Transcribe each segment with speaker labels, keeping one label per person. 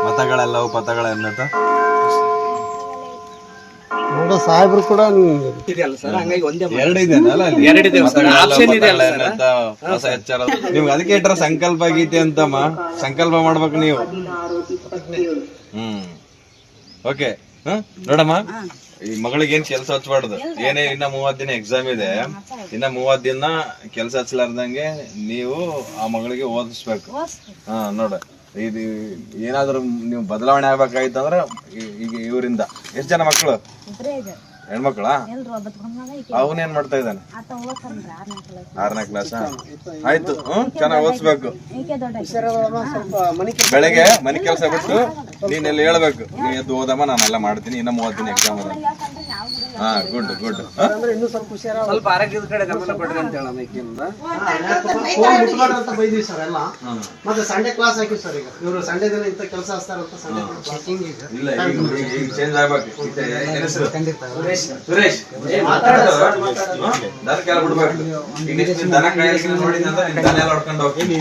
Speaker 1: ಮತಗಳೆಲ್ಲವೂ ಪಥಗಳೆನ್ನತ
Speaker 2: ನೋಡು ಸಾಹೇಬ್ರು ಕೂಡ
Speaker 1: ಹೊಸ ಎಚ್ಚರ ನಿಮ್ಗೆ ಅದಕ್ಕೆ ಇಟ್ರ ಸಂಕಲ್ಪ ಗೀತೆ ಅಂತಮ್ಮ ಸಂಕಲ್ಪ ಮಾಡ್ಬೇಕು ನೀವು. ಓಕೆ ನೋಡಮ್ಮ, ಈ ಮಗಳಿಗೆ ಏನ್ ಕೆಲ್ಸ ಹಚ್ಬಾರ್ದು. ಏನೇ ಇನ್ನ 30 ದಿನ ಎಕ್ಸಾಮ್ ಇದೆ, ಇನ್ನ 30 ದಿನ ಕೆಲ್ಸ ಹಚ್ಲಾರ್ದಂಗೆ ನೀವು ಆ ಮಗಳಿಗೆ ಓದಿಸ್ಬೇಕು. ನೋಡ, ಇದು ಏನಾದ್ರು ನೀವು ಬದಲಾವಣೆ ಆಗ್ಬೇಕಾಯ್ತಂದ್ರ ಈಗ ಇವರಿಂದ. ಎಷ್ಟ್ ಜನ ಮಕ್ಕಳು? ಹೆಣ್ಮಕ್ಳ? ಅವನೇನ್ ಮಾಡ್ತಾ ಇದ್ದಾನೆ? 6ನೇ ಕ್ಲಾಸ್. ಆಯ್ತು, ಚೆನ್ನಾಗ್ ಓದಿಸ್ಬೇಕು. ಬೆಳಗ್ಗೆ ಮನೆ ಕೆಲಸ ಬಿಟ್ಟು ನೀನೆಲ್ಲ ಹೇಳ್ಬೇಕು, ನೀ ಎದ್ದು ಓದಮ್ಮ, ನಾನೆಲ್ಲ ಮಾಡ್ತೀನಿ, ಇನ್ನ 30 ದಿನ ಎಕ್ಸಾಮ್ ಅದ. Good good.
Speaker 2: ಸ್ವಲ್ಪ ಆರೋಗ್ಯದ ಕಡೆ ಗಮನ ಕೊಡ್ರಿ ಅಂತ ಹೇಳೋಣ. ಸರ್ ಎಲ್ಲ ಮತ್ತೆ ಸಂಡೇ ಕ್ಲಾಸ್ ಹಾಕಿ ಸರ್. ಈಗ ಇವರು ಸಂಡೇ ದಿನ ಇಂತ ಕೆಲಸ ಹಚ್ತಾರಂತ ಸಂಡೇ ಕ್ಲಾಸ್
Speaker 1: ಇಲ್ಲ, ಈಗ ಚೇಂಜ್ ಆಗ್ಬೇಕು. ಸುರೇಶ್ ದನ ಕೆಲ ಬಿಡ್ಬೇಕು. ದನ ಕಾಯಿಸಿ ನೋಡಿದ್ರೆ ದನ ಎಲ್ಲ ಹೊಡ್ಕೊಂಡು ಹೋಗ್ತೀನಿ.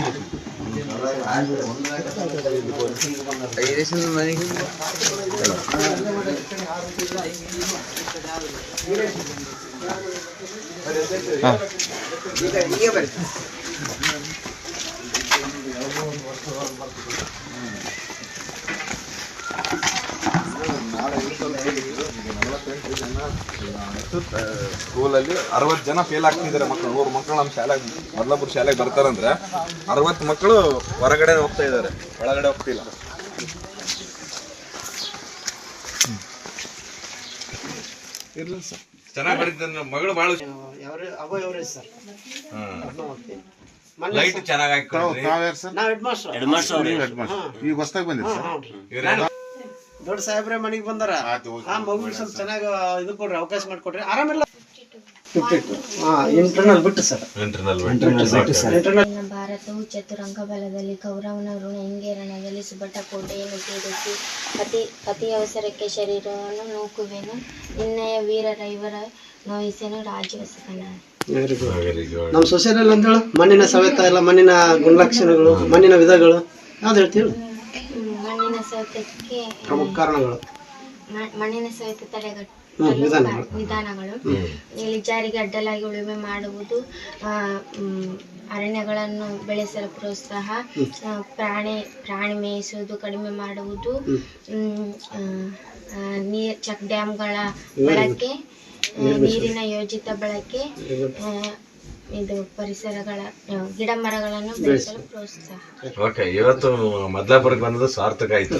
Speaker 1: ಸ್ಕೂಲಲ್ಲಿ 60 ಜನ ಫೇಲ್ ಆಗ್ತಿದ್ದಾರೆ ಮಕ್ಕಳು. 100 ಮಕ್ಕಳು ನಮ್ಮ ಶಾಲೆಗೆ ಮೊದಲೊಬ್ಬರು ಶಾಲೆಗೆ ಬರ್ತಾರಂದ್ರೆ 60 ಮಕ್ಕಳು ಹೊರಗಡೆ ಹೋಗ್ತಾ ಇದ್ದಾರೆ, ಒಳಗಡೆ ಹೋಗ್ತಿಲ್ಲ. ಇರ್ಲಿ ಸರ್, ಚೆನ್ನಾಗಿ ಬರೀತಾರೆ ಮಗಳು. ಬಾಳ ಲೈಟ್ ಚೆನ್ನಾಗಿ
Speaker 3: ಈಗ ಹೊಸದಾಗಿ ಬಂದಿದೆ
Speaker 2: ದೊಡ್ಡ ಸಾಹೇಬ್ರೆ ಮನೆಗೆ ಬಂದಾರ. ಆ ಮಗು ಸ್ವಲ್ಪ ಚೆನ್ನಾಗಿ ಇದು ಕೊಡ್ರಿ, ಅವಕಾಶ ಮಾಡಿಕೊಡ್ರಿ. ಆರಾಮಿಲ್ಲ. ಇಂಟರ್ನಲ್ ಬಿಟ್ಟು ಸರ್.
Speaker 4: ಭಾರತವು ಚತುರಂಗ ಬಲದಲ್ಲಿ ಕೌರವನ ಋಣ ಇಂಗೇರಣದಲ್ಲಿ ಸುಬಟ ಕೋಟೆಯನ್ನು ಸೇರಿಸಿ ಅತಿ ಅವಸರಕ್ಕೆ ಶರೀರವನ್ನು ನೂಕುವೆನು, ನಿನ್ನಯ ವೀರರೈವರ ನೋಯಿಸೆನು ರಾಜ್ಯವಸಕನ.
Speaker 2: ನಮ್ಮ ಸೊಸೈಟಿಯಲ್ಲಿ ಅಂದೇಳು ಮಣ್ಣಿನ ಸವೆತ ಇಲ್ಲ, ಮಣ್ಣಿನ ಗುಣಲಕ್ಷಣಗಳು, ಮಣ್ಣಿನ ವಿಧಗಳು ಯಾವ್ದು ಹೇಳ್ತೀವಿ?
Speaker 4: ಮಣ್ಣಿನ ಸವೆತಕ್ಕೆ
Speaker 2: ಪ್ರಮುಖ ಕಾರಣಗಳು,
Speaker 4: ಮಣ್ಣಿನ ಸವೆತ ತಡೆಗಟ್ಟುವ ವಿಧಾನಗಳು, ಇಳಿಜಾರಿಗೆ ಅಡ್ಡಲಾಗಿ ಉಳುಮೆ ಮಾಡುವುದು, ಅರಣ್ಯಗಳನ್ನು ಬೆಳೆಸಲು ಪ್ರೋತ್ಸಾಹ, ಪ್ರಾಣಿ ಮೇಯಿಸುವುದು ಕಡಿಮೆ ಮಾಡುವುದು, ಚೆಕ್ ಡ್ಯಾಮ್ಗಳ ಬಳಕೆ, ನೀರಿನ ಯೋಜಿತ ಬಳಕೆ, ಇದು ಪರಿಸರಗಳ ಗಿಡ ಮರಗಳನ್ನು ಬೆಳೆಸಲು ಪ್ರೋತ್ಸಾಹ.
Speaker 1: ಓಕೆ, ಇವತ್ತು ಮದ್ಲಾಪುರಕ್ಕೆ ಬಂದದ್ದು ಸಾರ್ಥಕ ಆಯ್ತು.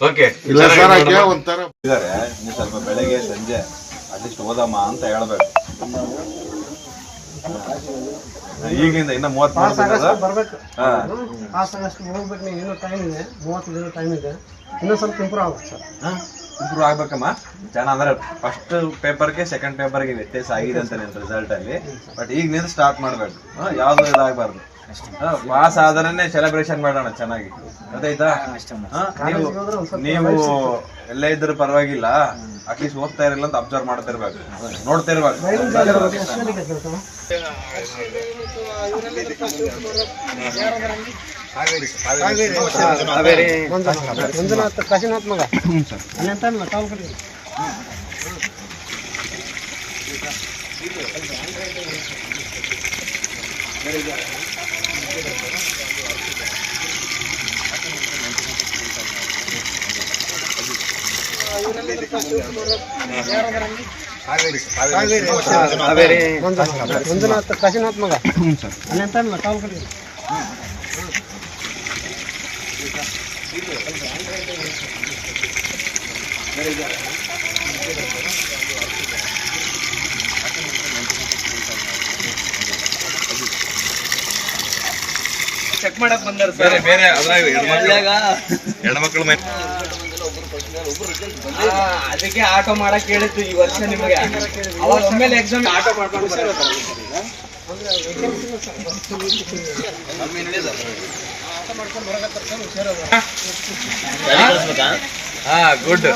Speaker 1: ಓಕೆ, ಇದಾರೆ ನೀವು ಸ್ವಲ್ಪ ಬೆಳಗ್ಗೆ ಸಂಜೆ ಅಟ್ಲೀಸ್ಟ್ ಓದಮ್ಮ ಅಂತ ಹೇಳ್ಬೇಕು. ಈಗಿಂದ ಇನ್ನ 30
Speaker 2: ಬರ್ಬೇಕು. ಹೋಗ್ಬೇಕು. ನೀವು ಇನ್ನೂ ಟೈಮ್ ಇದೆ, 30 ದಿನ ಟೈಮ್ ಇದೆ. ಇನ್ನೂ ಸ್ವಲ್ಪ ಇಂಪ್ರೂವ್ ಆಗುತ್ತೆ ಸರ್.
Speaker 1: ಇಂಪ್ರೂವ್ ಆಗ್ಬೇಕಮ್ಮ. ಚೆನ್ನಾಗಿ ಅಂದ್ರೆ ಫಸ್ಟ್ ಪೇಪರ್ಗೆ ಸೆಕೆಂಡ್ ಪೇಪರ್ಗೆ ವ್ಯತ್ಯಾಸ ಆಗಿದೆ ಅಂತ ನಿನ್ ರಿಸಲ್ಟ್ ಅಲ್ಲಿ. ಬಟ್ ಈಗ ನೀನು ಸ್ಟಾರ್ಟ್ ಮಾಡ್ಬೇಕು. ಯಾವ್ದು ಇದಾಗಬಾರ್ದು. ಪಾಸ್ ಆದ್ರೆ ಸೆಲೆಬ್ರೇಷನ್ ಮಾಡೋಣ ಚೆನ್ನಾಗಿ, ಗೊತ್ತಾಯ್ತಾ? ನೀವು ಎಲ್ಲೇ ಇದ್ರೂ ಪರವಾಗಿಲ್ಲ, ಅಟ್ಲೀಸ್ಟ್ ಓದ್ತಾ ಇರಲಿಲ್ಲ ಅಂತ ಅಬ್ಸರ್ವ್ ಮಾಡ್ತಾ ಇರ್ಬೇಕು, ನೋಡ್ತಾ ಇರ್ಬೇಕು.
Speaker 2: ಕಾಶಿನಾಥ್ ಮಗ ಅಲ್ಲಂತ ಕಾಲ್ ಕಡೆ ಮಂಜುನಾಥ್ ಕಾಶಿನಾಥ್ ಮಗ ಅಲ್ಲಂತ ಕಾಲ್ ಕಡೆ ಚೆಕ್ ಮಾಡಕ್ ಬಂದಾರ ಸರ್.
Speaker 1: ಬೇರೆ ಹೆಣ್ಮಕ್ಳು
Speaker 2: ಅದಕ್ಕೆ ಆಟೋ ಮಾಡಕ್ ಹೇಳಿತ್ತು ಈ ವರ್ಷ ನಿಮಗೆ. ಅವಾಗ ಒಮ್ಮೆಲೆ ಎಕ್ಸಾಮ್ ಆಟೋ ಮಾಡ್ಕೊಂಡು
Speaker 1: ಗುಡ್.